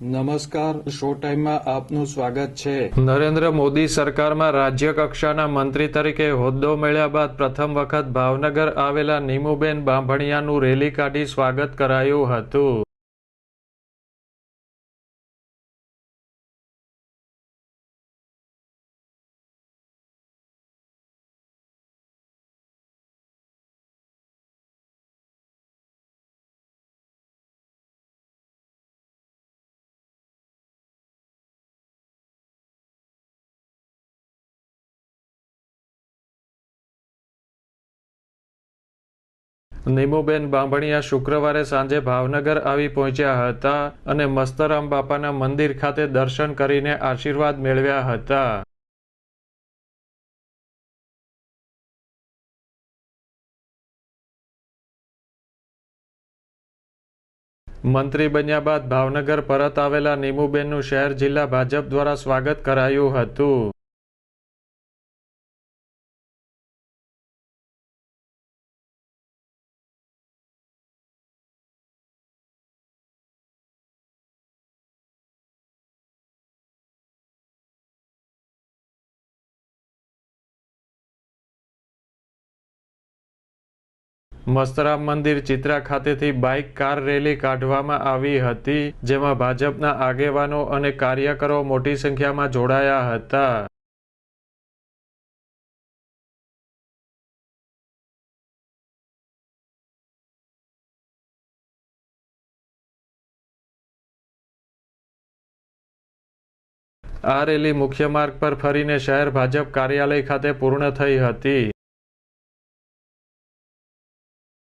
નમસ્કાર, શો ટાઈમમાં આપનું સ્વાગત છે। નરેન્દ્ર મોદી સરકારમાં રાજ્ય કક્ષાના મંત્રી તરીકે હોદ્દો મળ્યા બાદ પ્રથમ વખત ભાવનગર આવેલા નીમુબેન બાંભણિયાનું રેલી કાઢી સ્વાગત કરાયું હતું। નીમુબેન બાંભણિયા શુક્રવારે સાંજે ભાવનગર આવી પહોંચ્યા હતા અને મસ્તરામ બાપાના મંદિર ખાતે દર્શન કરીને આશીર્વાદ મેળવ્યા હતા। મંત્રી બન્યા બાદ ભાવનગર પરત આવેલા નીમુબેનનું શહેર જિલ્લા ભાજપ દ્વારા સ્વાગત કરાયું હતું। મસ્તરામ મંદિર ચિત્રા ખાતેથી બાઇક કાર રેલી કાઢવામાં આવી હતી, જેમાં ભાજપના આગેવાનો અને કાર્યકરો મોટી સંખ્યામાં જોડાયા હતા। આ રેલી મુખ્ય માર્ગ પર ફરીને શહેર ભાજપ કાર્યાલય ખાતે પૂર્ણ થઈ હતી।